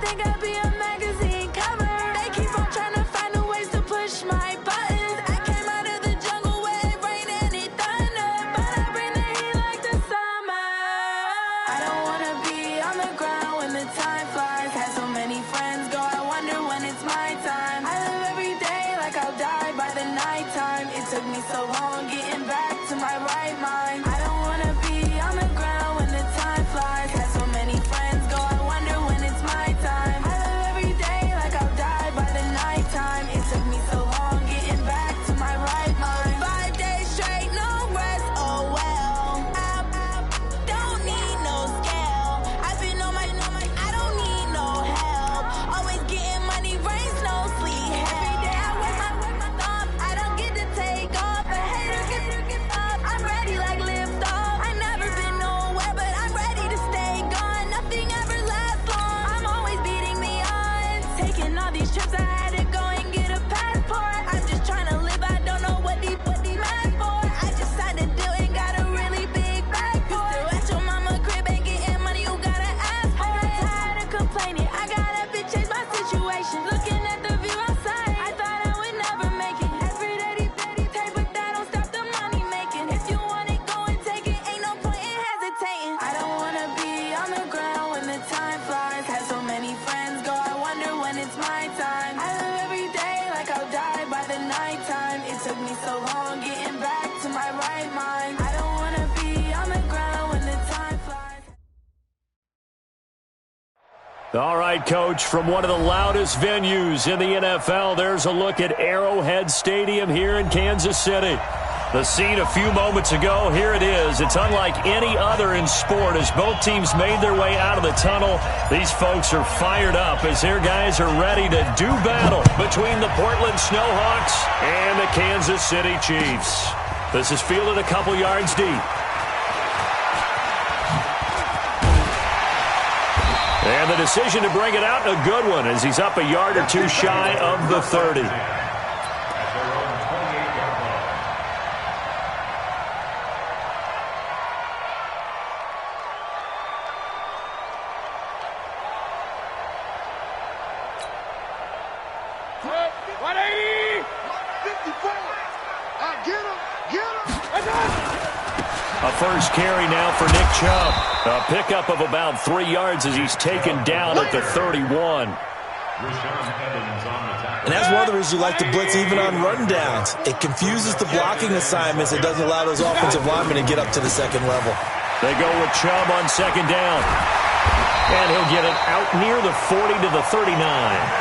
think I'd be a magazine cover. They keep on trying to find a ways to push my buttons. I came out of the jungle where it rain and it thunder, but I bring the heat like the summer. I don't wanna be on the ground when the time flies. Had so many friends go, I wonder when it's my time. I live every day like I'll die by the nighttime. It took me so long getting back to my right mind. I don't wanna be on the ground when the time flies. Had so many friends go, I wonder when it's my time. I live every day like I'll die by the nighttime. It took me so long getting back to my right mind. 5 days straight, no rest, oh well. I don't need no scale. I've been on my, I don't need no help. Always getting money, rains, no sleep. Every day I work my thumb. I don't get to take off. A hater get up. I'm ready like lift off. I never been nowhere, but I'm ready to stay gone. Nothing ever lasts long. I'm always beating the odds. Taking all these trips, I had to go and get a passport. I'm just trying to live. I don't know what the mad for. I just signed a deal and got a really big bag for it. Still at your mama crib and getting money, you gotta ask for it. I got tired of complaining. I got up and changed my situation. Looking at the view outside, I thought I would never make it. Every day they take, but that don't stop the money making. If you want it, go and take it. Ain't no point in hesitating. I don't wanna be on the ground when the time flies. Had so many friends go, I wonder when it's my time. I live every day like I'll die by the nighttime. It took me so long getting back to my right mind. I don't wanna be on the ground when the time flies. All right, Coach, from one of the loudest venues in the NFL, there's a look at Arrowhead Stadium here in Kansas City. The scene a few moments ago, here it is. It's unlike any other in sport as both teams made their way out of the tunnel. These folks are fired up as their guys are ready to do battle between the Portland Snowhawks and the Kansas City Chiefs. This is fielded a couple yards deep. And the decision to bring it out, a good one, as he's up a yard or two shy of the 30. A first carry now for Nick Chubb. A pickup of about 3 yards as he's taken down at the 31. And that's one of the reasons you like to blitz even on run downs. It confuses the blocking assignments. It doesn't allow those offensive linemen to get up to the second level. They go with Chubb on second down. And he'll get it out near the 40 to the 39.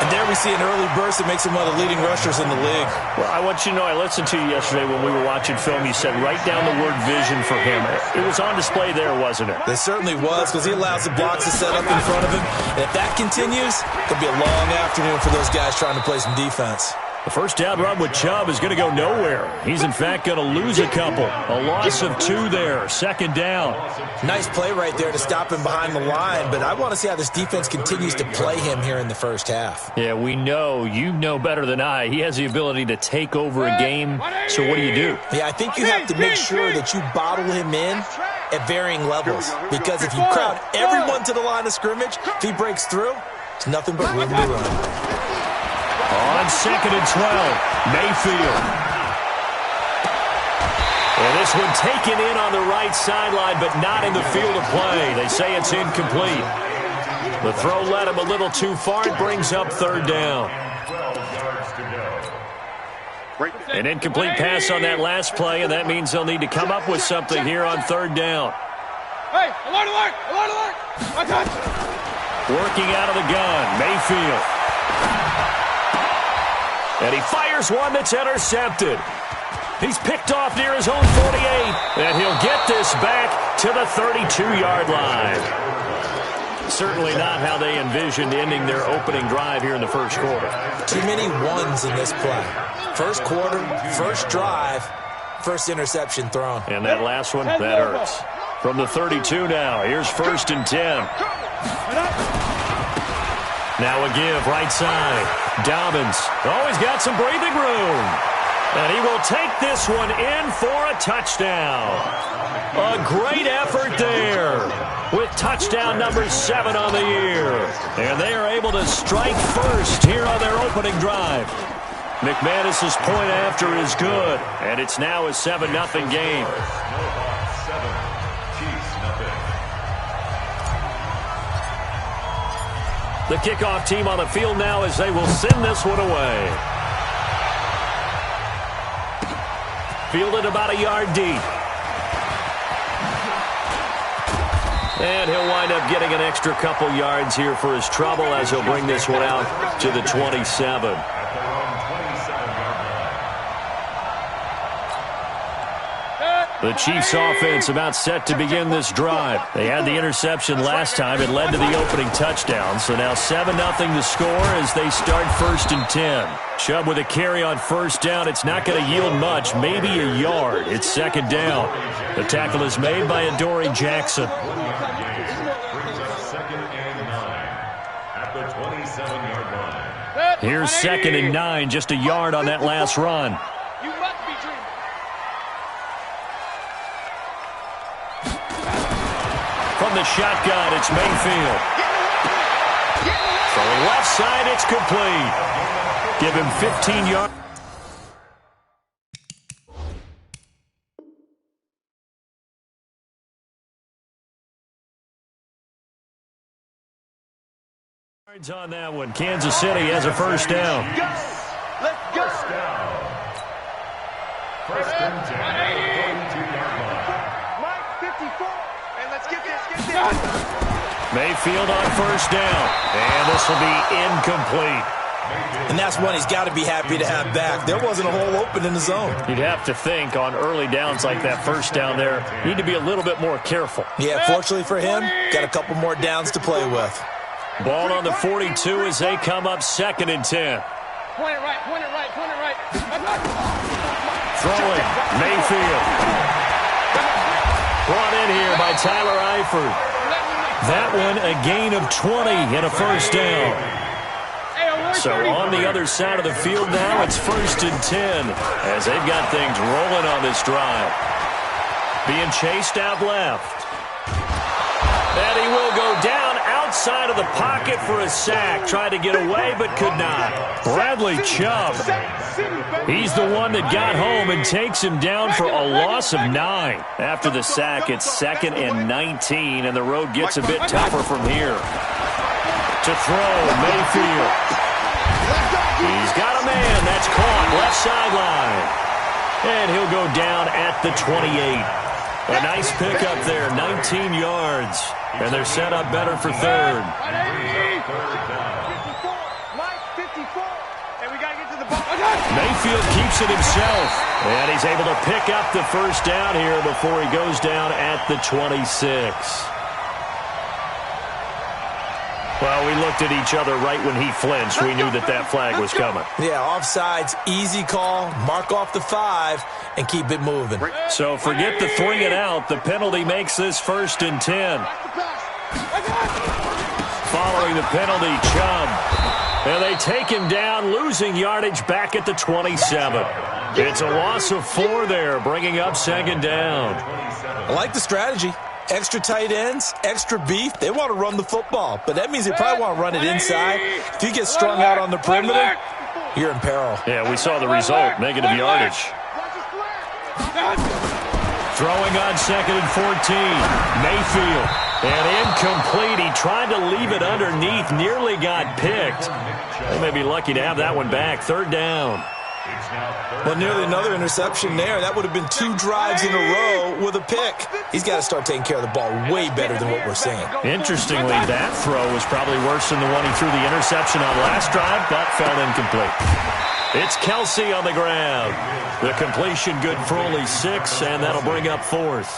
And there we see an early burst that makes him one of the leading rushers in the league. Well, I want you to know, I listened to you yesterday when we were watching film. You said write down the word vision for him. It was on display there, wasn't it? It certainly was, because he allows the blocks to set up in front of him. And if that continues, it'll be a long afternoon for those guys trying to play some defense. The first down run with Chubb is going to go nowhere. He's, in fact, going to lose a couple. A loss of 2 there. Second down. Nice play right there to stop him behind the line, but I want to see how this defense continues to play him here in the first half. Yeah, we know. You know better than I. He has the ability to take over a game. So what do you do? Yeah, I think you have to make sure that you bottle him in at varying levels, because if you crowd everyone to the line of scrimmage, if he breaks through, it's nothing but room to run. On second and 12, Mayfield. And this one taken in on the right sideline, but not in the field of play. They say it's incomplete. The throw led him a little too far. It brings up third down. An incomplete pass on that last play, and that means they'll need to come up with something here on third down. Hey, alert, alert, alert, alert. My touch. Working out of the gun, Mayfield. And he fires one that's intercepted. He's picked off near his own 48, and he'll get this back to the 32-yard line. Certainly not how they envisioned ending their opening drive here in the first quarter. Too many ones in this play. First quarter, first drive, first interception thrown. And that last one, that hurts. From the 32 now, here's first and 10. Now a give, right side. Dobbins always got some breathing room. And he will take this one in for a touchdown. A great effort there with touchdown number 7 on the year. And they are able to strike first here on their opening drive. McManus's point after is good, and it's now a 7-0 game. The kickoff team on the field now as they will send this one away. Fielded about a yard deep. And he'll wind up getting an extra couple yards here for his trouble as he'll bring this one out to the 27. The Chiefs offense about set to begin this drive. They had the interception last time. It led to the opening touchdown. So now 7-0 to score as they start 1st and 10. Chubb with a carry on 1st down. It's not going to yield much, maybe a yard. It's 2nd down. The tackle is made by Adoree Jackson. Here's 2nd and 9, just a yard on that last run. From the shotgun, it's Mayfield. From the left side, it's complete. Give him 15 yards. On that one, Kansas City has a 1st down. Let's go. 1st and 10. Mike, 54. And let's get this. Mayfield on 1st down. And this will be incomplete. And that's one he's got to be happy to have back. There wasn't a hole open in the zone. You'd have to think on early downs like that 1st down there, you need to be a little bit more careful. Yeah, fortunately for him, got a couple more downs to play with. Ball on the 42 as they come up 2nd and 10. Point it right. Throwing, Mayfield. Brought in here by Tyler Eifert. That one a gain of 20 and a 1st down. So on the other side of the field now, it's 1st and 10 as they've got things rolling on this drive. Being chased out left. And he will go down outside of the pocket for a sack. Tried to get away, but could not. Bradley Chubb. He's the one that got home and takes him down for a loss of 9. After the sack, it's 2nd and 19, and the road gets a bit tougher from here. To throw, Mayfield. He's got a man. That's caught. Left sideline. And he'll go down at the 28. A nice pickup there, 19 yards. And they're set up better for 3rd. Mayfield keeps it himself. And he's able to pick up the 1st down here before he goes down at the 26. Well, we looked at each other right when he flinched. We knew that that flag was coming. Yeah, offsides, easy call, mark off the 5, and keep it moving. So forget the 3 and out. The penalty makes this 1st and 10. Following the penalty, Chubb. And they take him down, losing yardage back at the 27. It's a loss of 4 there, bringing up 2nd down. I like the strategy. Extra tight ends, extra beef. They want to run the football, but that means they probably want to run it inside. If you get strung out on the perimeter, you're in peril. Yeah, we saw the result, negative yardage. Throwing on 2nd and 14. Mayfield. And incomplete. He tried to leave it underneath, nearly got picked. They may be lucky to have that one back. 3rd down. Well, nearly another interception there. That would have been 2 drives in a row with a pick. He's got to start taking care of the ball way better than what we're seeing. Interestingly, that throw was probably worse than the one he threw the interception on last drive, but fell incomplete. It's Kelsey on the ground. The completion good for only 6, and that'll bring up 4th.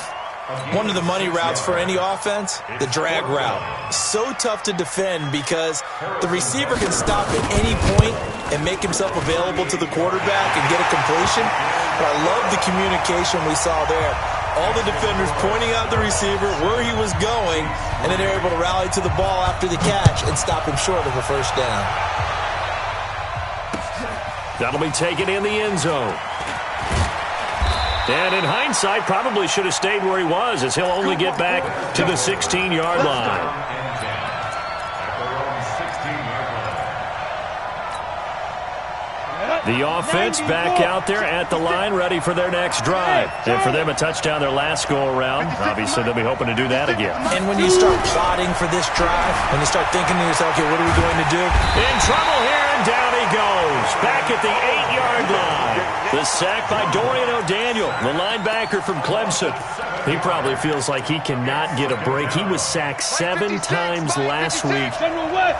One of the money routes for any offense, the drag route. So tough to defend because the receiver can stop at any point and make himself available to the quarterback and get a completion. But I love the communication we saw there. All the defenders pointing out the receiver, where he was going, and then they're able to rally to the ball after the catch and stop him short of a 1st down. That'll be taken in the end zone. And in hindsight, probably should have stayed where he was, as he'll only get back to the 16-yard line. The offense back out there at the line, ready for their next drive. And for them, a touchdown their last go-around. Obviously, they'll be hoping to do that again. And when you start plotting for this drive, when you start thinking to yourself, okay, what are we going to do? In trouble here, and down he goes. Back at the 8-yard line. The sack by Dorian O'Daniel, the linebacker from Clemson. He probably feels like he cannot get a break. He was sacked 7 times last week.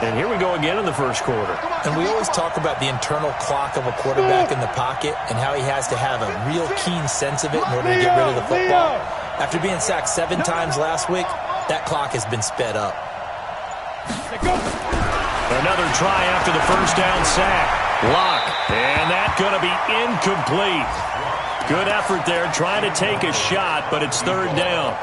And here we go again in the first quarter. And we always talk about the internal clock of a quarterback in the pocket and how he has to have a real keen sense of it in order to get rid of the football. After being sacked 7 times last week, that clock has been sped up. Another try after the first down sack. Lock. And that's going to be incomplete. Good effort there, trying to take a shot, but it's third down.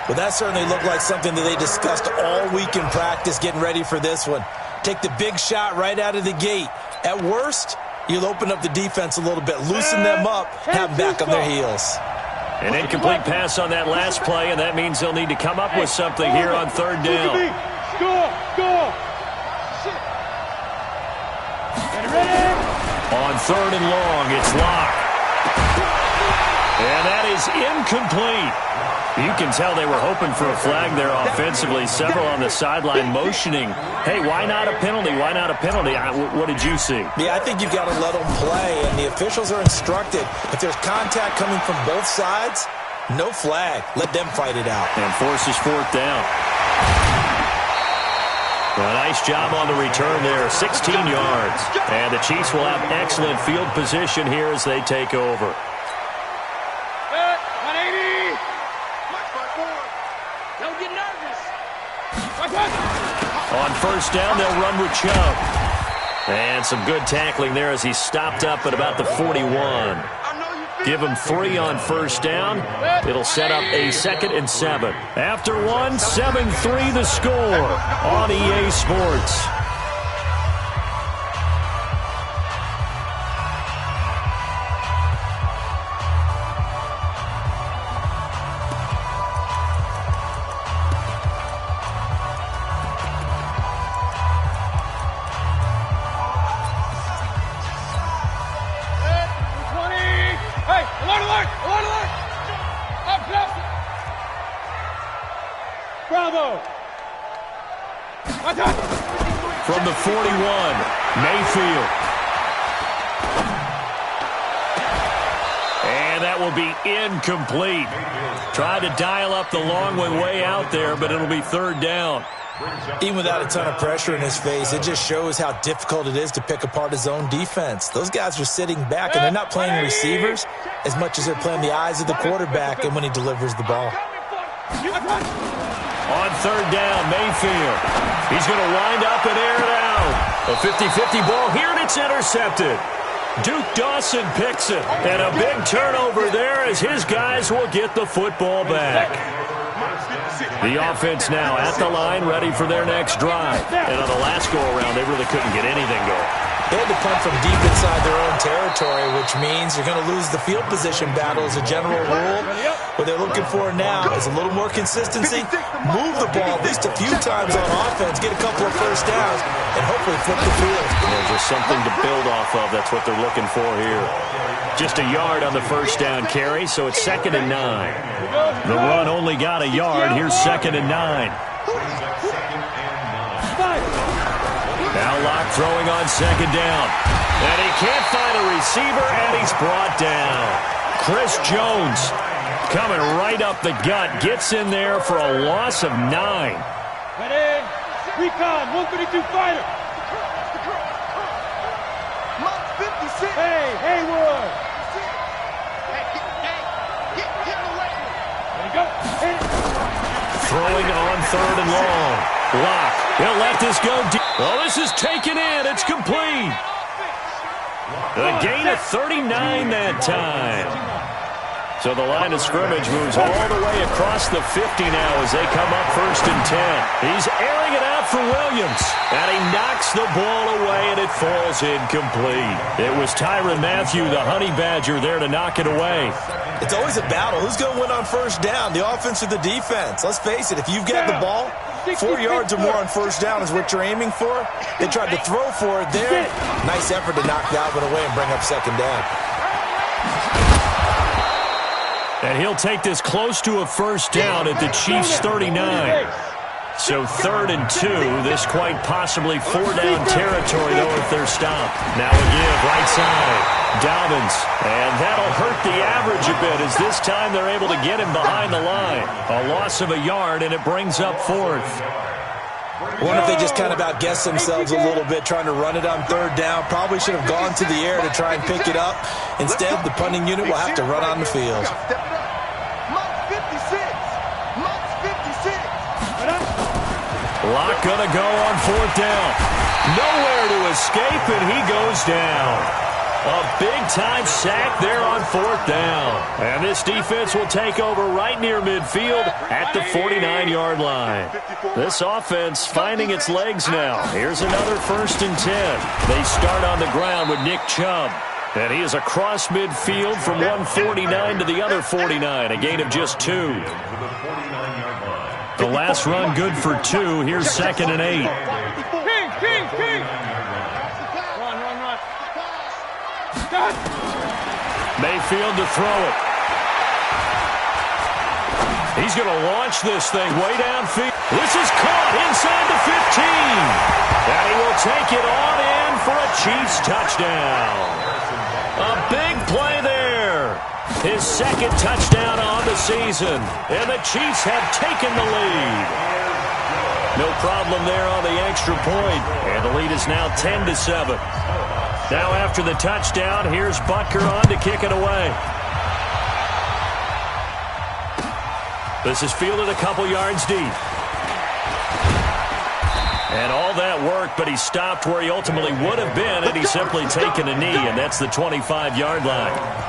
Well, that certainly looked like something that they discussed all week in practice, getting ready for this one. Take the big shot right out of the gate. At worst, you'll open up the defense a little bit, loosen them up, have them back on their heels. An incomplete pass on that last play, and that means they'll need to come up with something here on third down. On third and long, it's Locke. And that is incomplete. You can tell they were hoping for a flag there offensively. Several on the sideline motioning, hey, why not a penalty? Why not a penalty? What did you see? Yeah, I think you've got to let them play, and the officials are instructed. If there's contact coming from both sides, no flag. Let them fight it out. And forces fourth down. A nice job on the return there, 16 yards. And the Chiefs will have excellent field position here as they take over. On first down, they'll run with Chubb. And some good tackling there as he stopped up at about the 41. Give him 3 on first down. It'll set up a 2nd and 7. After 1, 7-3 the score on EA Sports. From the 41, Mayfield. And that will be incomplete. Tried to dial up the long way out there, but it'll be third down. Even without a ton of pressure in his face, it just shows how difficult it is to pick apart his own defense. Those guys are sitting back, and they're not playing receivers as much as they're playing the eyes of the quarterback and when he delivers the ball. On third down, Mayfield. He's going to wind up and air it out. A 50-50 ball here, and it's intercepted. Duke Dawson picks it. And a big turnover there as his guys will get the football back. The offense now at the line, ready for their next drive. And on the last go-around, they really couldn't get anything going. They had to punt from deep inside their own territory, which means you're going to lose the field position battle as a general rule. What they're looking for now is a little more consistency, move the ball at least a few times on offense, get a couple of first downs, and hopefully flip the field. Just something to build off of. That's what they're looking for here. Just a yard on the first down carry, so it's 2nd and 9. The run only got a yard. Here's 2nd and 9. Now Locke throwing on 2nd down. And he can't find a receiver, and he's brought down. Chris Jones coming right up the gut. Gets in there for a loss of 9. Recon, 132 fighter. Hey, Haywood. There you go. Throwing on 3rd and long. Locke, he'll let this go deep. Well, this is taken in. It's complete. A gain of 39 that time. So the line of scrimmage moves all the way across the 50 now as they come up 1st and 10. He's airing it out for Williams, and he knocks the ball away, and it falls incomplete. It was Tyrann Mathieu, the Honey Badger, there to knock it away. It's always a battle. Who's going to win on 1st down, the offense or the defense? Let's face it, if you've got the ball, 4 yards or more on 1st down is what you're aiming for. They tried to throw for it there. Nice effort to knock that one away and bring up 2nd down. And he'll take this close to a 1st down at the Chiefs' 39. So 3rd and 2. This quite possibly 4-down territory, though, if they're stopped. Now a give, right side. Dobbins. And that'll hurt the average a bit as this time they're able to get him behind the line. A loss of a yard, and it brings up 4th. I wonder if they just kind of outguessed themselves a little bit trying to run it on 3rd down. Probably should have gone to the air to try and pick it up. Instead, the punting unit will have to run on the field. Locke gonna go on 4th down. Nowhere to escape, and he goes down. A big-time sack there on 4th down. And this defense will take over right near midfield at the 49-yard line. This offense finding its legs now. Here's another 1st and 10. They start on the ground with Nick Chubb. And he is across midfield from one 49 to the other 49. A gain of just 2. The last run good for 2. Here's 2nd and 8. King. Run. Mayfield to throw it. He's going to launch this thing way downfield. This is caught inside the 15. And he will take it on in for a Chiefs touchdown. A big play there. His 2nd touchdown on the season. And the Chiefs have taken the lead. No problem there on the extra point. And the lead is now 10-7. Now after the touchdown, here's Butker on to kick it away. This is fielded a couple yards deep. And all that work, but he stopped where he ultimately would have been had he simply taken a knee, and that's the 25-yard line.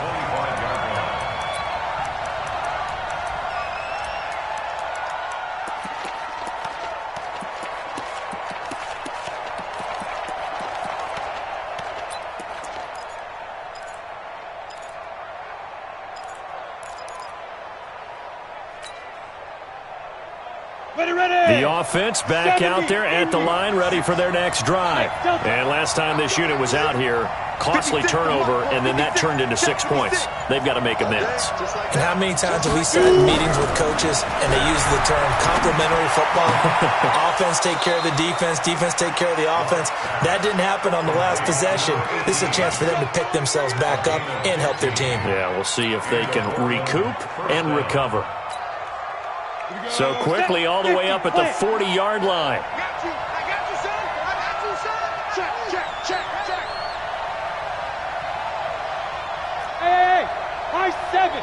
The offense back out there at the line, ready for their next drive. And last time this unit was out here, costly turnover, and then that turned into 6 points. They've got to make amends. And how many times have we sat in meetings with coaches and they use the term complementary football? Offense take care of the defense, defense take care of the offense. That didn't happen on the last possession. This is a chance for them to pick themselves back up and help their team. Yeah, we'll see if they can recoup and recover. So quickly all the way up at the 40-yard line. I got you, son. Check. Hey, high 7.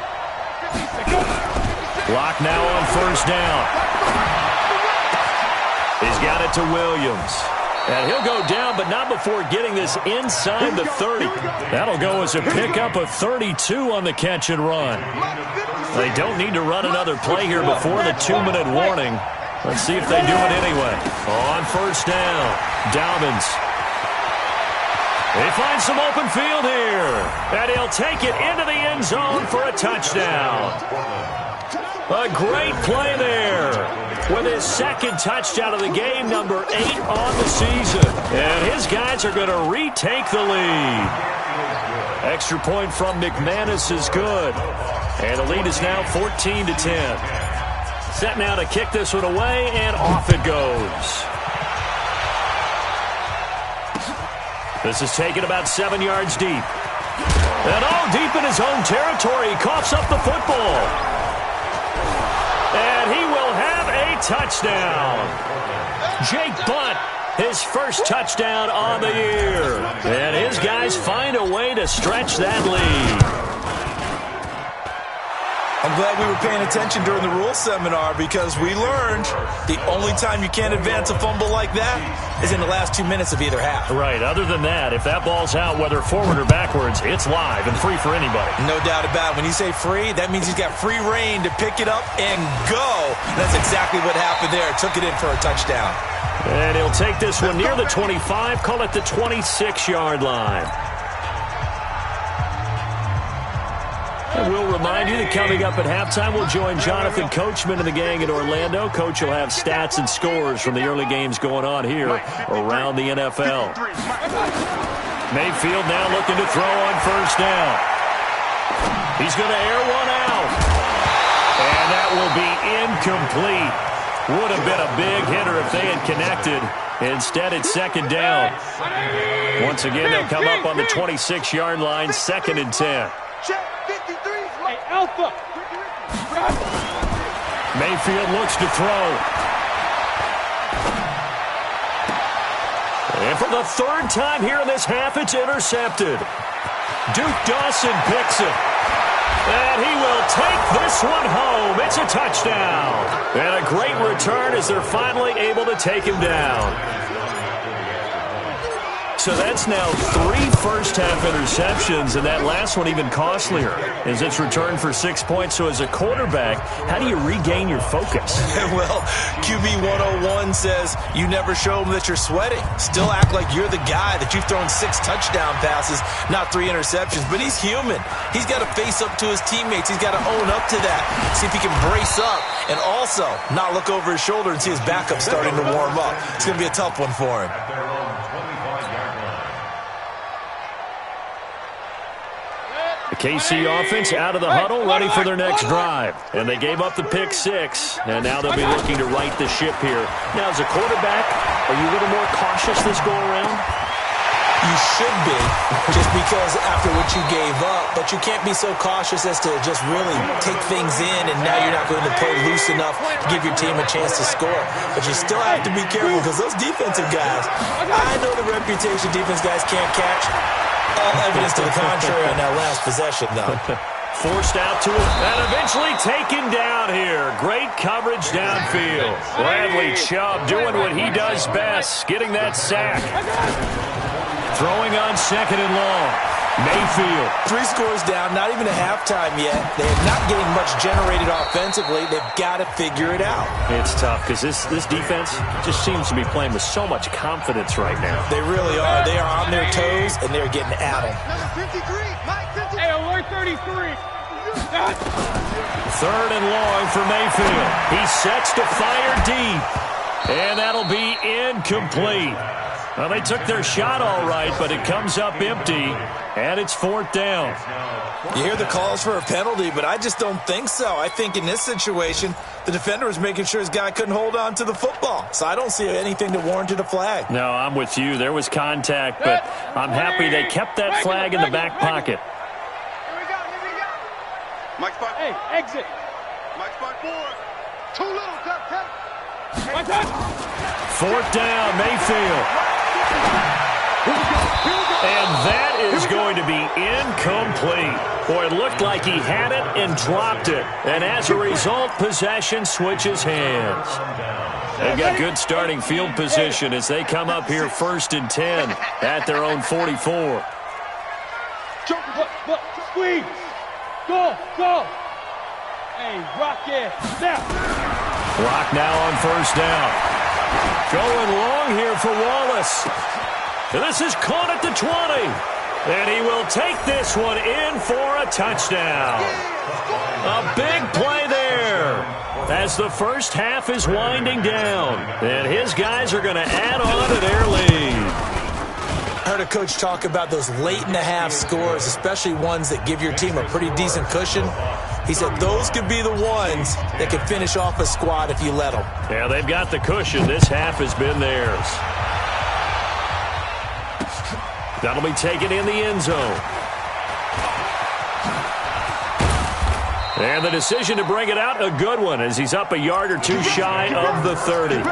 Locke now on 1st down. He's got it to Williams. And he'll go down, but not before getting this inside the 30. That'll go as a pickup of 32 on the catch and run. They don't need to run another play here before the 2-minute warning. Let's see if they do it anyway. On 1st down, Dobbins. He finds some open field here. And he'll take it into the end zone for a touchdown. A great play there. With his 2nd touchdown of the game, number 8 on the season. And his guys are going to retake the lead. Extra point from McManus is good. And the lead is now 14-10. Set now to kick this one away, and off it goes. This is taken about 7 yards deep. And deep in his own territory, he coughs up the football. And he will have a touchdown. Jake Butt, his first touchdown on the year. And his guys find a way to stretch that lead. I'm glad we were paying attention during the rules seminar because we learned the only time you can't advance a fumble like that is in the last 2 minutes of either half. Right. Other than that, if that ball's out, whether forward or backwards, it's live and free for anybody. No doubt about it. When you say free, that means he's got free reign to pick it up and go. That's exactly what happened there. Took it in for a touchdown. And he'll take this one near the 25, call it the 26-yard line. And we'll remind you that coming up at halftime, we'll join Jonathan Coachman and the gang in Orlando. Coach will have stats and scores from the early games going on here around the NFL. Mayfield now looking to throw on first down. He's going to air one out. And that will be incomplete. Would have been a big hitter if they had connected. Instead, it's second down. Once again, they'll come up on the 26-yard line, 2nd and 10. Hey, Alpha. Mayfield looks to throw. And for the 3rd time here in this half, it's intercepted. Duke Dawson picks it. And he will take this one home. It's a touchdown. And a great return as they're finally able to take him down. So that's now 3 first-half interceptions, and that last one even costlier as it's returned for 6 points. So as a quarterback, how do you regain your focus? Well, QB 101 says you never show them that you're sweating. Still act like you're the guy that you've thrown 6 touchdown passes, not 3 interceptions. But he's human. He's got to face up to his teammates. He's got to own up to that. See if he can brace up and also not look over his shoulder and see his backup starting to warm up. It's going to be a tough one for him. The KC offense out of the huddle, ready for their next drive. And they gave up the pick 6, and now they'll be looking to right the ship here. Now, as a quarterback, are you a little more cautious this go-around? You should be, just because after what you gave up, but you can't be so cautious as to just really take things in, and now you're not going to play loose enough to give your team a chance to score. But you still have to be careful because those defensive guys, I know the reputation defense guys can't catch. All evidence to the contrary on that last possession, though. Forced out to him and eventually taken down here. Great coverage downfield. Bradley Chubb doing what he does best, getting that sack. Throwing on 2nd and long. Mayfield. 3 scores down, not even a halftime yet. They are not getting much generated offensively. They've got to figure it out. It's tough because this defense just seems to be playing with so much confidence right now. They really are. They are on their toes, and they're getting at them. Hey, alert 33. 3rd and long for Mayfield. He sets to fire deep. And that'll be incomplete. Well, they took their shot all right, but it comes up empty, and it's 4th down. You hear the calls for a penalty, but I just don't think so. I think in this situation, the defender was making sure his guy couldn't hold on to the football. So I don't see anything to warrant a flag. No, I'm with you. There was contact, but I'm happy they kept that flag in the back pocket. Here we go. Mike spot. Hey, exit. Mike spot 4. Too little, cut. 4th down, Mayfield. And that is going to be incomplete. Boy, it looked like he had it and dropped it. And as a result, possession switches hands. They've got good starting field position as they come up here 1st and 10 at their own 44. Look, squeeze. Go. Hey, rock it. Now. Clock now on 1st down. Going long here for Wallace. And this is caught at the 20. And he will take this one in for a touchdown. A big play there as the first half is winding down. And his guys are going to add on to their lead. I heard a coach talk about those late-in-the-half scores, especially ones that give your team a pretty decent cushion. He said those could be the ones that could finish off a squad if you let them. Yeah, they've got the cushion. This half has been theirs. That'll be taken in the end zone. And the decision to bring it out, a good one, as he's up a yard or 2 shy of the 30.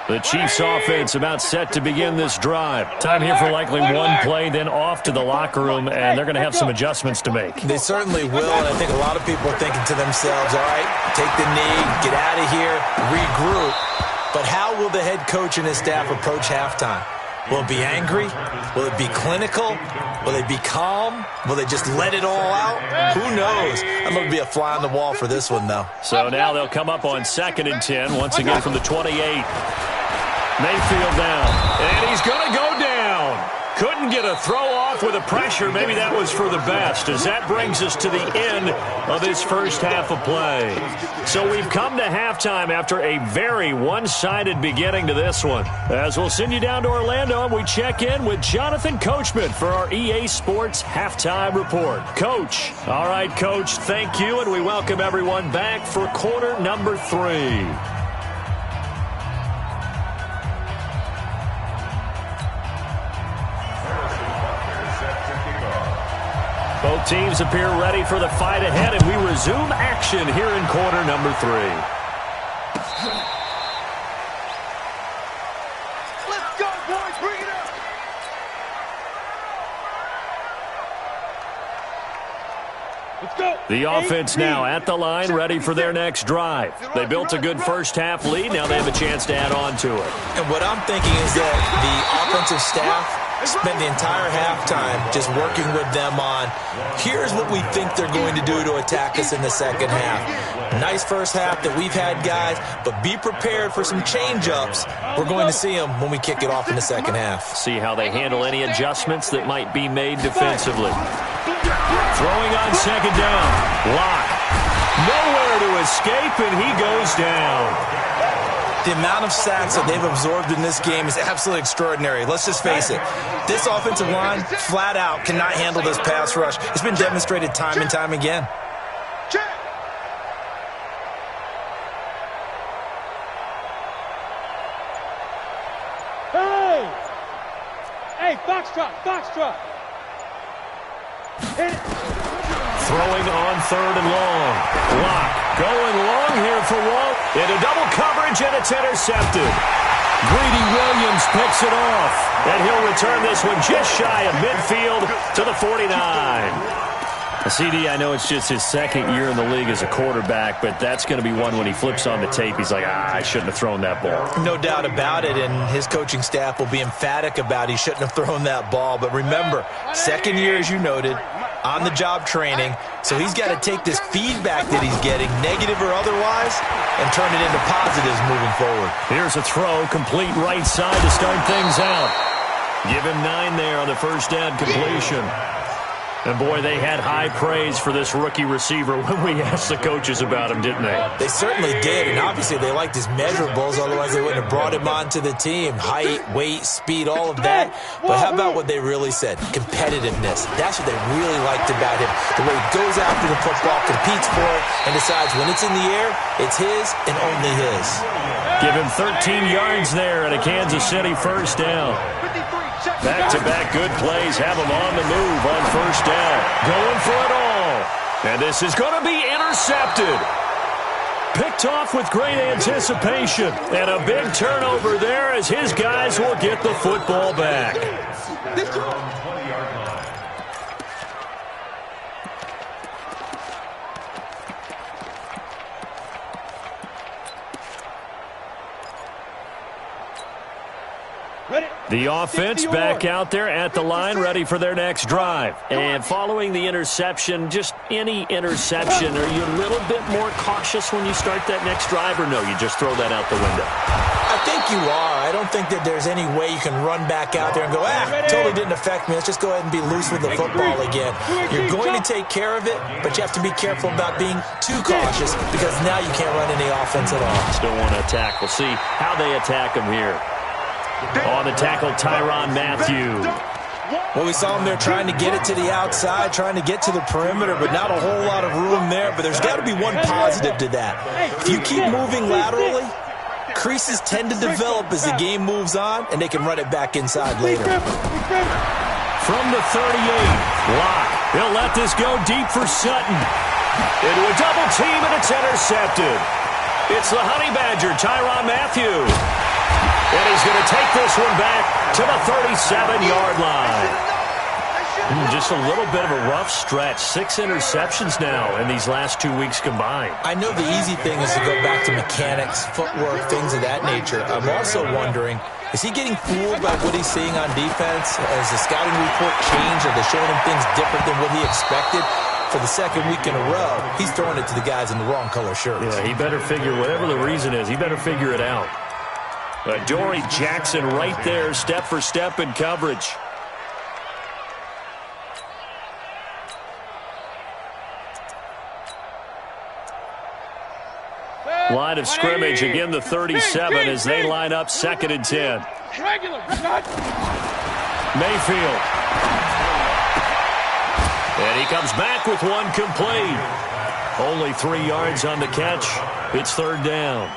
The Chiefs offense about set to begin this drive. Time here for likely one play, then off to the locker room, and they're going to have some adjustments to make. They certainly will, and I think a lot of people are thinking to themselves, all right, take the knee, get out of here, regroup. But how will the head coach and his staff approach halftime? Will it be angry? Will it be clinical? Will they be calm? Will they just let it all out? Who knows? I'd love to be a fly on the wall for this one, though. So now they'll come up on 2nd and 10, once again from the 28. Mayfield down, and he's going to go down. Couldn't get a throw off with the pressure. Maybe that was for the best, as that brings us to the end of this first half of play. So we've come to halftime after a very one-sided beginning to this one. As we'll send you down to Orlando, and we check in with Jonathan Coachman for our EA Sports Halftime Report. Coach. All right, Coach, thank you, and we welcome everyone back for quarter number 3. Both teams appear ready for the fight ahead, and we resume action here in quarter number 3. Let's go, boys. Bring it up. Let's go. The offense now at the line, ready for their next drive. They built a good first half lead. Now they have a chance to add on to it. And what I'm thinking is that the offensive staff spent the entire halftime just working with them on, here's what we think they're going to do to attack us in the second half. Nice first half that we've had, guys, but be prepared for some change-ups. We're going to see them when we kick it off in the second half. See how they handle any adjustments that might be made defensively. Throwing on 2nd down. Lock. Nowhere to escape, and he goes down. The amount of sacks that they've absorbed in this game is absolutely extraordinary. Let's just face it. This offensive line, flat out, cannot handle this pass rush. It's been demonstrated time and time again. Hey, Foxtrot. Hit it. Throwing on 3rd and long. Lock going long here for Walt. Into double coverage, and it's intercepted. Greedy Williams picks it off, and he'll return this one just shy of midfield to the 49. CD, I know it's just his 2nd year in the league as a quarterback, but that's going to be one when he flips on the tape. He's like, I shouldn't have thrown that ball. No doubt about it, and his coaching staff will be emphatic about he shouldn't have thrown that ball. But remember, 2nd year, as you noted, on-the-job training, so he's got to take this feedback that he's getting, negative or otherwise, and turn it into positives moving forward. Here's a throw, complete right side to start things out. Give him 9 there on the first down completion. And, boy, they had high praise for this rookie receiver when we asked the coaches about him, didn't they? They certainly did, and obviously they liked his measurables, otherwise they wouldn't have brought him onto the team. Height, weight, speed, all of that. But how about what they really said? Competitiveness. That's what they really liked about him. The way he goes after the football, competes for it, and decides when it's in the air, it's his and only his. Give him 13 yards there and a Kansas City first down. Back-to-back good plays have him on the move on first down. Going for it all. And this is going to be intercepted. Picked off with great anticipation. And a big turnover there as his guys will get the football back. The offense back out there at the line, ready for their next drive. And following the interception, just any interception, are you a little bit more cautious when you start that next drive, or no, you just throw that out the window? I think you are. I don't think that there's any way you can run back out there and go, totally didn't affect me. Let's just go ahead and be loose with the football again. You're going to take care of it, but you have to be careful about being too cautious because now you can't run any offense at all. Still want to attack. We'll see how they attack him here. On the tackle, Tyrann Mathieu. Well, we saw him there trying to get it to the outside, trying to get to the perimeter, but not a whole lot of room there. But there's got to be one positive to that. If you keep moving laterally, creases tend to develop as the game moves on, and they can run it back inside later. From the 38, Lock. He'll let this go deep for Sutton. Into a double team, and it's intercepted. It's the Honey Badger, Tyrann Mathieu. And he's going to take this one back to the 37-yard line. Just a little bit of a rough stretch. 6 interceptions now in these last 2 weeks combined. I know the easy thing is to go back to mechanics, footwork, things of that nature. I'm also wondering, is he getting fooled by what he's seeing on defense? Has the scouting report changed? Are they showing him things different than what he expected? For the second week in a row, he's throwing it to the guys in the wrong color shirts. Yeah, he better figure, whatever the reason is, he better figure it out. Dory Jackson right there, step for step in coverage. Line of scrimmage, again the 37 as they line up 2nd and 10. Mayfield. And he comes back with one complete. Only 3 yards on the catch. It's 3rd down.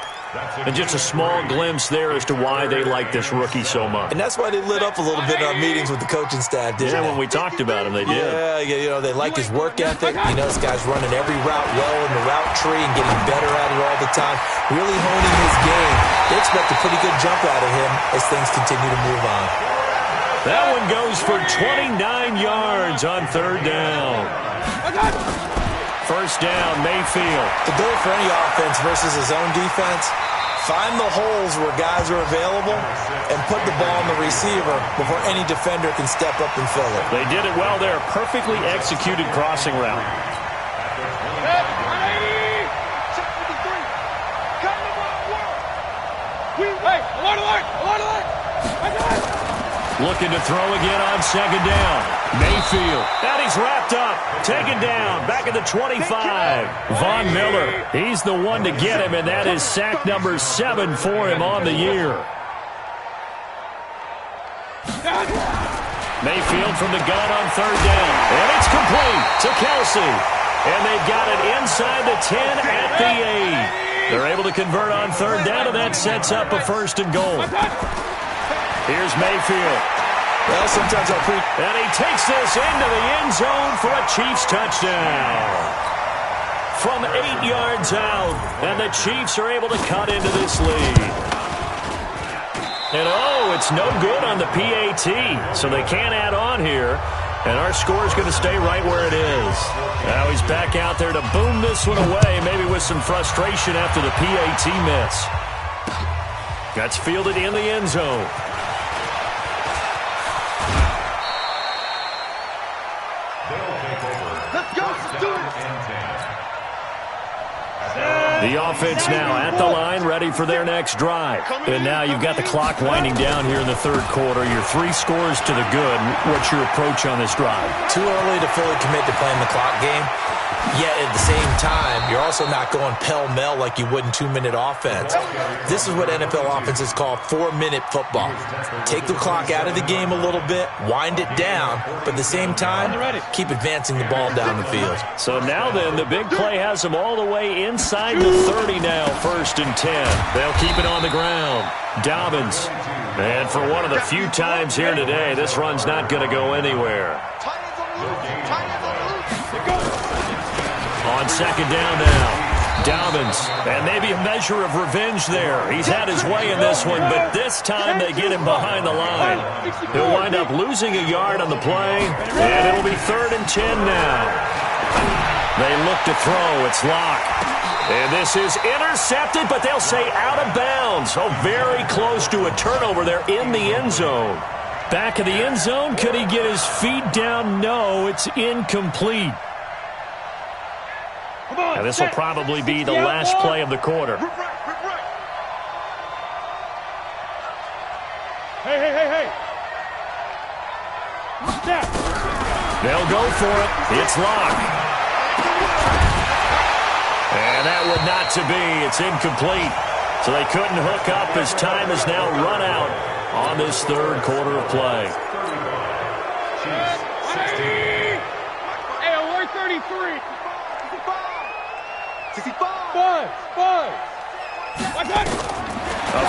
And just a small glimpse there as to why they like this rookie so much. And that's why they lit up a little bit in our meetings with the coaching staff, didn't they? When we talked about him, they did. Yeah, you know, they like his work ethic. You know, this guy's running every route well in the route tree and getting better at it all the time. Really honing his game. They expect a pretty good jump out of him as things continue to move on. That one goes for 29 yards on 3rd down. 1st down, Mayfield. The goal for any offense versus his own defense, find the holes where guys are available and put the ball on the receiver before any defender can step up and fill it. They did it well there. Perfectly executed crossing route. Looking to throw again on 2nd down. Mayfield. And he's wrapped up. Taken down. Back at the 25. Von Miller. He's the one to get him, and that is sack number 7 for him on the year. Mayfield from the gun on 3rd down. And it's complete to Kelsey. And they've got it inside the 10 at the 8. They're able to convert on 3rd down, and that sets up a 1st and goal. Here's Mayfield. Well, sometimes I'll pre... And he takes this into the end zone for a Chiefs touchdown. From 8 yards out, and the Chiefs are able to cut into this lead. And it's no good on the PAT, so they can't add on here. And our score is going to stay right where it is. Now he's back out there to boom this one away, maybe with some frustration after the PAT miss. That's fielded in the end zone. The offense now at the line, ready for their next drive. And now you've got the clock winding down here in the 3rd quarter. Your 3 scores to the good. What's your approach on this drive? Too early to fully commit to playing the clock game. Yet at the same time, you're also not going pell-mell like you would in 2-minute offense. This is what NFL offenses call 4-minute football. Take the clock out of the game a little bit, wind it down, but at the same time, keep advancing the ball down the field. So now then, the big play has them all the way inside the 30 now, 1st and 10. They'll keep it on the ground. Dobbins. And for one of the few times here today, this run's not going to go anywhere. On 2nd down now, Dobbins, and maybe a measure of revenge there. He's had his way in this one, but this time they get him behind the line. He'll wind up losing a yard on the play, and it'll be 3rd and 10 now. They look to throw. It's Locke. And this is intercepted, but they'll say out of bounds. Oh, very close to a turnover there in the end zone. Back of the end zone, could he get his feet down? No, it's incomplete. Now, this will probably be the last play of the quarter. Hey. They'll go for it. It's Locke. And that would not to be. It's incomplete. So they couldn't hook up as time is now run out on this 3rd quarter of play. Hey, alert 33. A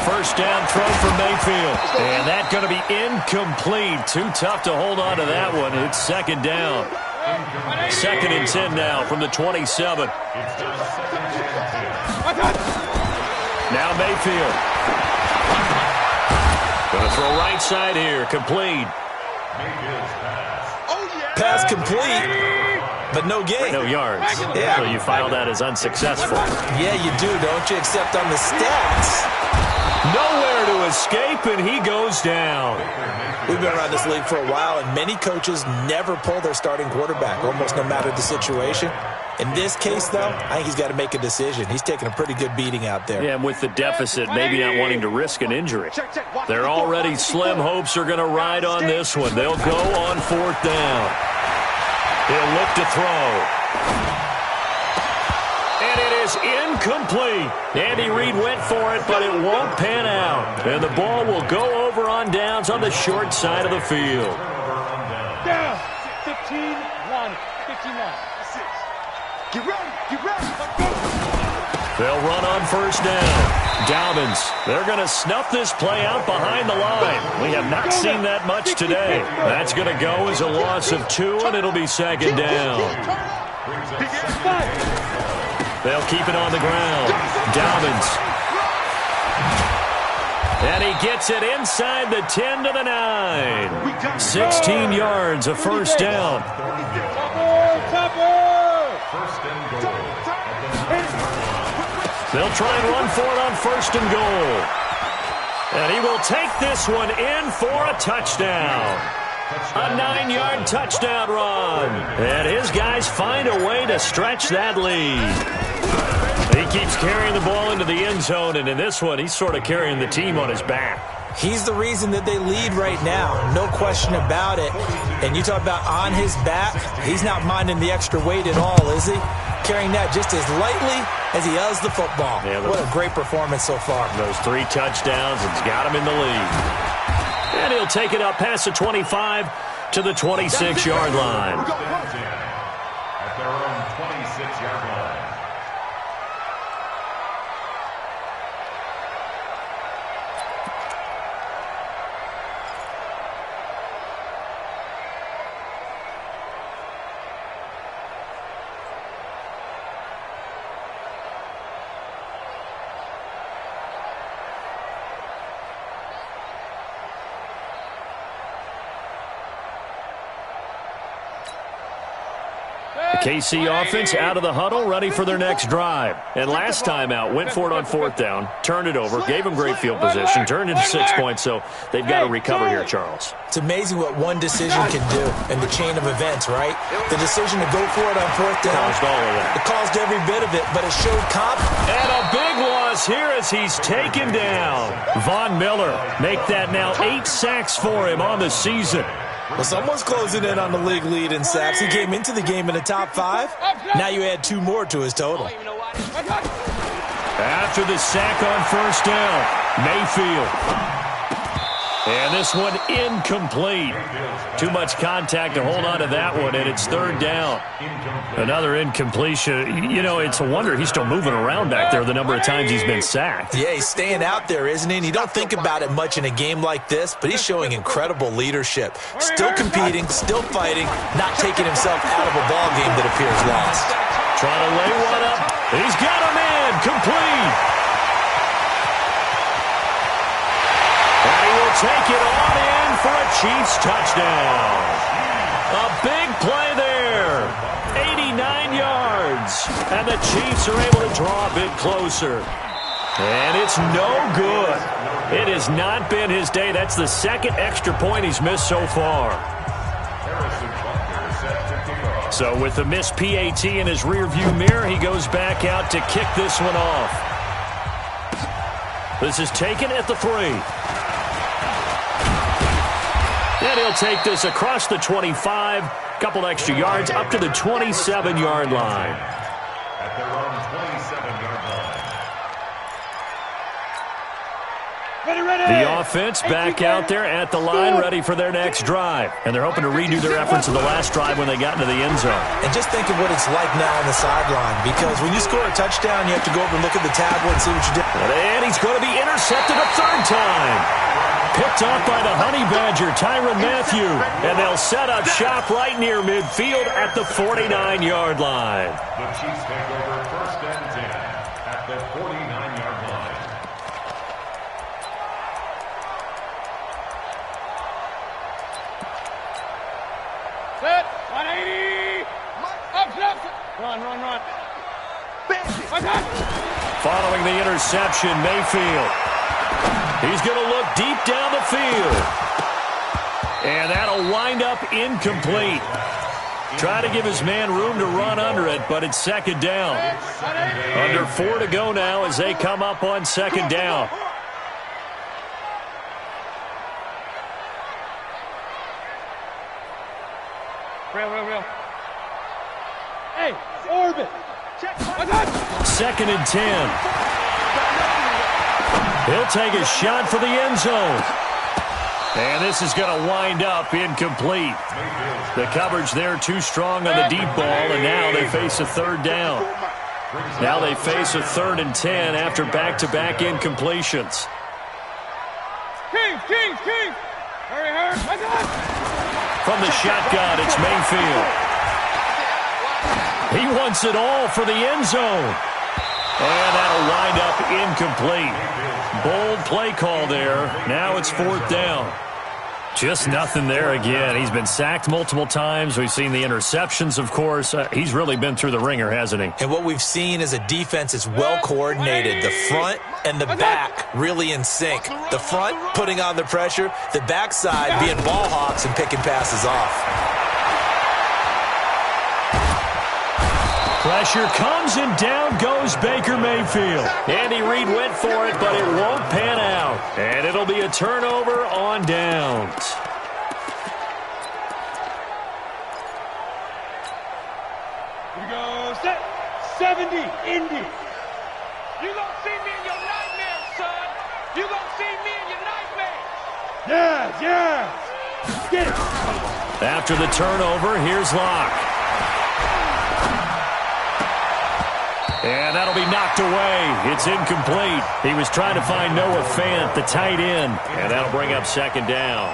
1st down throw for Mayfield. And that's going to be incomplete. Too tough to hold on to that one. It's 2nd down. 2nd and 10 now from the 27. Now Mayfield. Gonna throw right side here. Complete. Pass complete, but no gain. No yards. Yeah. So you file that as unsuccessful. Yeah, you do, don't you? Except on the stats. Nowhere to escape, and he goes down. We've been around this league for a while, and many coaches never pull their starting quarterback, almost no matter the situation. In this case, though, I think he's got to make a decision. He's taking a pretty good beating out there. Yeah, and with the deficit, maybe not wanting to risk an injury. They're already slim hopes are going to ride on this one. They'll go on 4th down. He'll look to throw. And it is incomplete. Andy Reid went for it, but it won't pan out. And the ball will go over on downs on the short side of the field. Down. 15-1. 15-1. Get ready, get ready. They'll run on 1st down. Dalvins, they're going to snuff this play out behind the line. We have not seen that much today. That's going to go as a loss of 2, and it'll be 2nd down. They'll keep it on the ground. Dalvins. And he gets it inside the 10 to the 9. 16 yards, a 1st down. They'll try and run for it on 1st and goal. And he will take this one in for a touchdown. A 9-yard touchdown run. And his guys find a way to stretch that lead. He keeps carrying the ball into the end zone, and in this one, he's sort of carrying the team on his back. He's the reason that they lead right now, no question about it. And you talk about on his back, he's not minding the extra weight at all, is he? Carrying that just as lightly as he does the football. Yeah, what a great performance so far. Those 3 touchdowns, it's got him in the lead. And he'll take it up past the 25 to the 26-yard line. At their own 26-yard line. The KC offense out of the huddle, ready for their next drive. And last time out, went for it on 4th down, turned it over, gave them great field position, turned into 6 points, so they've got to recover here, Charles. It's amazing what one decision can do in the chain of events, right? The decision to go for it on 4th down. Caused all of that. It caused every bit of it, but it showed confidence. And a big loss here as he's taken down. Von Miller make that now 8 sacks for him on the season. Well, someone's closing in on the league lead in sacks. He came into the game in the top 5. Now you add 2 more to his total. After the sack on 1st down, Mayfield. And this one incomplete. Too much contact to hold on to that one, and it's 3rd down. Another incompletion. You know, it's a wonder he's still moving around back there the number of times he's been sacked. Yeah, he's staying out there, isn't he? And you don't think about it much in a game like this, but he's showing incredible leadership. Still competing, still fighting, not taking himself out of a ball game that appears lost. Trying to lay one up. He's got him in. Complete. And he will take it on in for a Chiefs touchdown. A big play there. 89 yards. And the Chiefs are able to draw a bit closer. And it's no good. It has not been his day. That's the 2nd extra point he's missed so far. So with the missed PAT in his rearview mirror, he goes back out to kick this one off. This is taken at the 3. And he'll take this across the 25, couple extra yards, up to the 27-yard line. At their own 27-yard line. The offense back out there at the line, ready for their next drive. And they're hoping to redo their efforts of the last drive when they got into the end zone. And just think of what it's like now on the sideline, because when you score a touchdown, you have to go over and look at the tablet and see what you did. And he's going to be intercepted a 3rd time. Picked off by the Honey Badger, Tyrann Mathieu. And they'll set up shop right near midfield at the 49-yard line. The Chiefs take over 1st and 10 at the 49-yard line. Run. Following the interception, Mayfield. He's going to look deep down the field. And that'll wind up incomplete. Try to give his man room to run under it, but it's second down. Under 4 to go now as they come up on second down. Real. Hey, orbit. Second and 10. He'll take a shot for the end zone. And this is going to wind up incomplete. The coverage there too strong on the deep ball, and now they face a third down. Now they face a 3rd and 10 after back-to-back incompletions. King. Hurry. From the shotgun, it's Mayfield. He wants it all for the end zone. And that'll wind up incomplete. Bold play call there. Now it's 4th down. Just nothing there again. He's been sacked multiple times. We've seen the interceptions, of course. He's really been through the ringer, hasn't he? And what we've seen is a defense that's well coordinated. The front and the back really in sync. The front putting on the pressure. The backside being ball hawks and picking passes off. Pressure comes and down goes Baker Mayfield. Andy Reid went for it, but it won't pan out. And it'll be a turnover on downs. Here we go. Set. 70. Indy. You gonna see me in your nightmares, son. You gonna see me in your nightmares. Yeah. Get it. After the turnover, here's Locke. And that'll be knocked away. It's incomplete. He was trying to find Noah Fant, the tight end. And that'll bring up second down.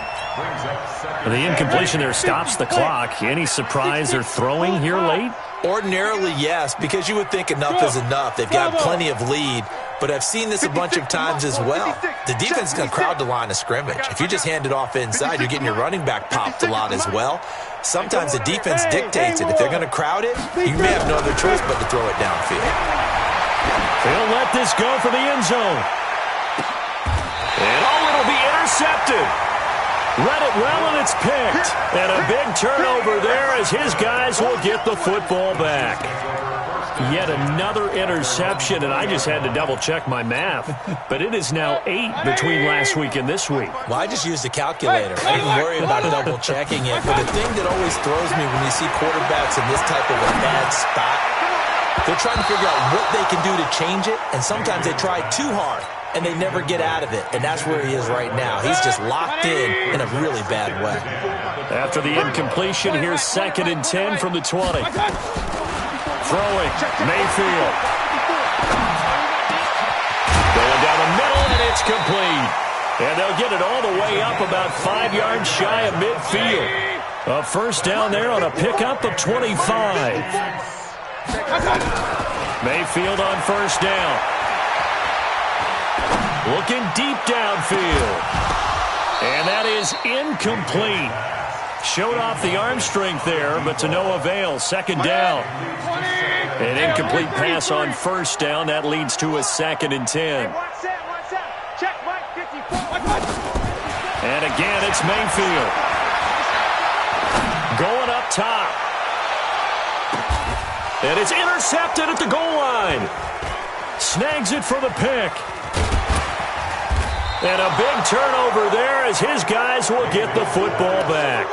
And the incompletion there stops the clock. Any surprise they're throwing here late? Ordinarily, yes, because you would think enough is enough. They've got plenty of lead. But I've seen this a bunch of times as well. The defense is going to crowd the line of scrimmage. If you just hand it off inside, you're getting your running back popped a lot as well. Sometimes the defense dictates it. If they're going to crowd it, you may have no other choice but to throw it downfield. He'll let this go for the end zone. And it'll be intercepted. Read it well, and it's picked. And a big turnover there as his guys will get the football back. Yet another interception, and I just had to double-check my math. But it is now 8 between last week and this week. Well, I just used a calculator. I didn't worry about double-checking it. But the thing that always throws me when you see quarterbacks in this type of a bad spot, they're trying to figure out what they can do to change it, and sometimes they try too hard, and they never get out of it. And that's where he is right now. He's just locked in a really bad way. After the incompletion, here's 2nd and 10 from the 20. Throwing, Mayfield. Going down the middle, and it's complete. And they'll get it all the way up about 5 yards shy of midfield. A first down there on a pickup of 25. Mayfield on first down. Looking deep downfield. And that is incomplete. Showed off the arm strength there, but to no avail. Second down. An incomplete pass on first down. That leads to a 2nd and 10. And again, it's Mayfield. Going up top. And it's intercepted at the goal line. Snags it for the pick. And a big turnover there as his guys will get the football back.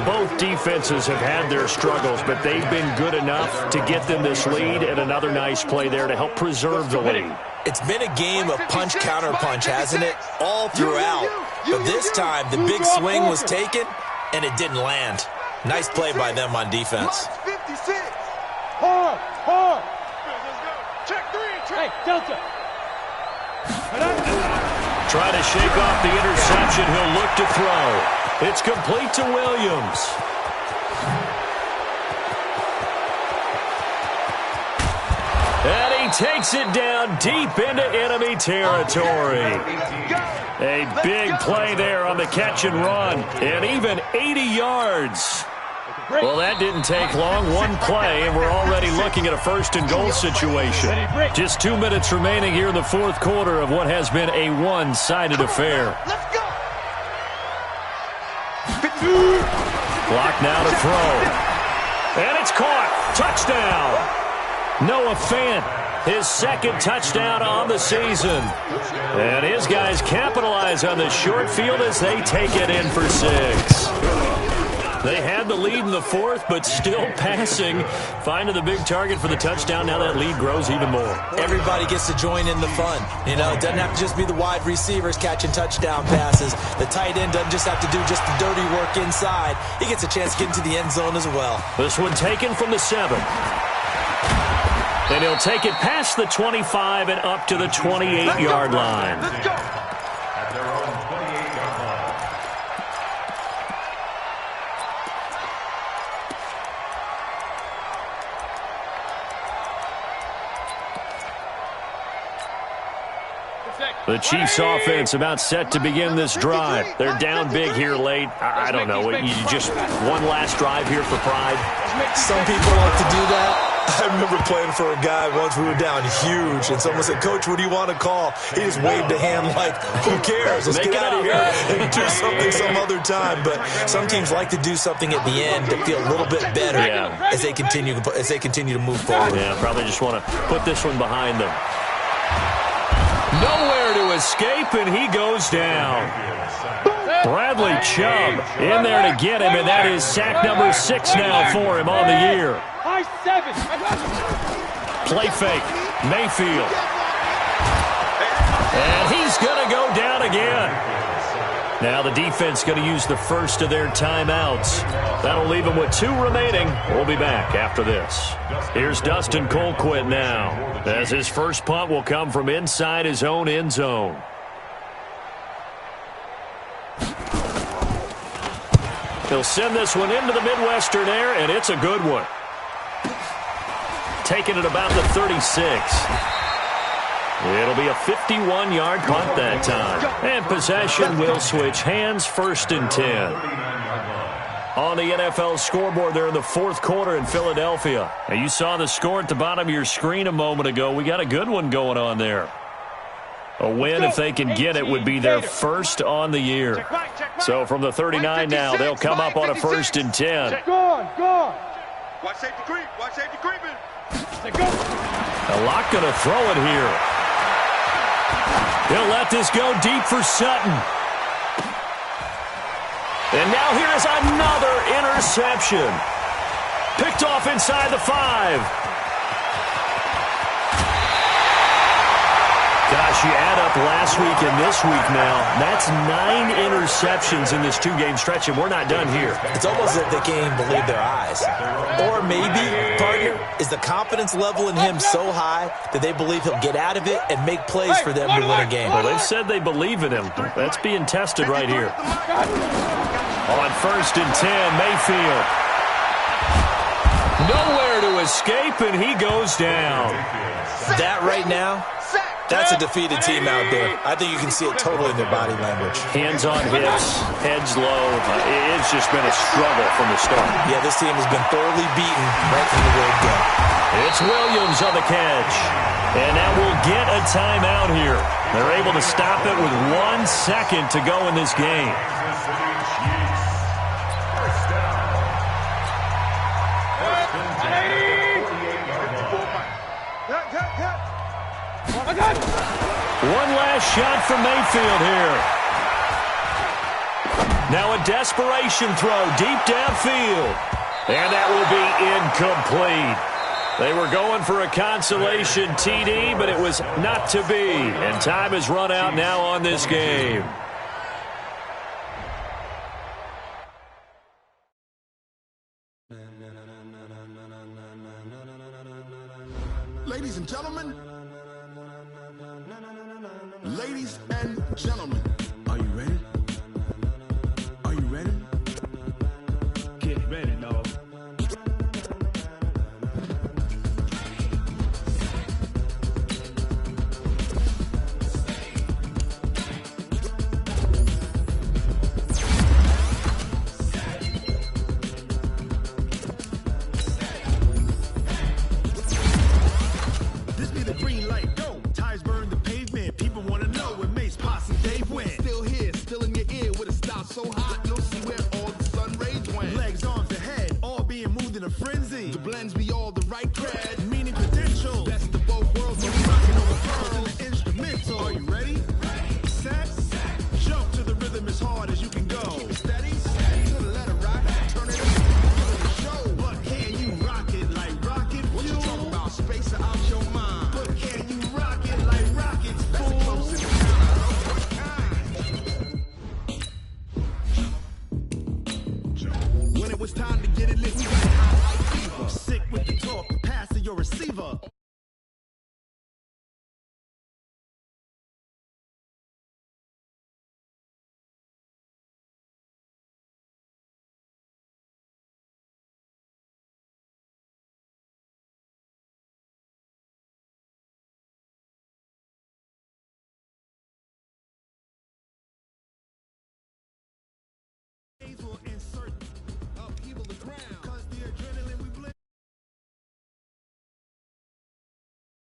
Both defenses have had their struggles, but they've been good enough to get them this lead, and another nice play there to help preserve the lead. It's been a game of punch-counter-punch, hasn't it? All throughout. But this time, the big swing was taken, and it didn't land. Nice play by them on defense. Hard. Check 3. Hey, Delta. Trying to shake off the interception. He'll look to throw. It's complete to Williams. And he takes it down deep into enemy territory. A big play there on the catch and run. And even 80 yards. Well, that didn't take long. One play, and we're already looking at a first-and-goal situation. Just 2 minutes remaining here in the fourth quarter of what has been a one-sided affair. Let's go. Clock now to throw. And it's caught. Touchdown. Noah Fant, his second touchdown on the season. And his guys capitalize on the short field as they take it in for 6. They had the lead in the fourth, but still passing. Finding the big target for the touchdown. Now that lead grows even more. Everybody gets to join in the fun. You know, it doesn't have to just be the wide receivers catching touchdown passes. The tight end doesn't just have to do just the dirty work inside. He gets a chance to get into the end zone as well. This one taken from the 7. And he'll take it past the 25 and up to the 28-yard line. Let's go. At their own 28-yard line. The Chiefs offense about set to begin this drive. They're down big here late. I don't know. You just one last drive here for pride. Some people like to do that. I remember playing for a guy once. We were down huge, and someone said, "Coach, what do you want to call?" He just waved a hand like, "Who cares? Let's get out of here and do something some other time." But some teams like to do something at the end to feel a little bit better as they continue to move forward. Yeah, probably just want to put this one behind them. Nowhere to escape, and he goes down. Bradley Chubb in there to get him, and that is sack number 6 now for him on the year. High 7. Play fake. Mayfield. And he's going to go down again. Now the defense going to use the first of their timeouts. That'll leave them with 2 remaining. We'll be back after this. Here's Dustin Colquitt now, as his first punt will come from inside his own end zone. He'll send this one into the Midwestern air, and it's a good one. Taking it about the 36. It'll be a 51-yard punt that time. And possession will switch hands, 1st and 10. On the NFL scoreboard there in the fourth quarter in Philadelphia. And you saw the score at the bottom of your screen a moment ago. We got a good one going on there. A win, if they can get it, would be their first on the year. So from the 39 now, they'll come up on a 1st and 10. Go on. Watch safety creep. Watch safety creeping. A lot going to throw it here. He'll let this go deep for Sutton. And now here's another interception. Picked off inside the 5. Gosh, you add up last week and this week now, that's 9 interceptions in this 2-game stretch, and we're not done here. It's almost as if they can't even believe their eyes. Or maybe, partner, is the confidence level in him so high that they believe he'll get out of it and make plays for them to win a game. Well, they've said they believe in him. That's being tested right here. On 1st and 10, Mayfield. Nowhere to escape, and he goes down. That right now, that's a defeated team out there. I think you can see it totally in their body language. Hands on hips, heads low. It's just been a struggle from the start. Yeah, this team has been thoroughly beaten right from the word go. It's Williams on the catch. And now we'll get a timeout here. They're able to stop it with 1 second to go in this game. One last shot from Mayfield here. Now a desperation throw deep downfield. And that will be incomplete. They were going for a consolation TD, but it was not to be. And time has run out now on this game. Ladies and gentlemen,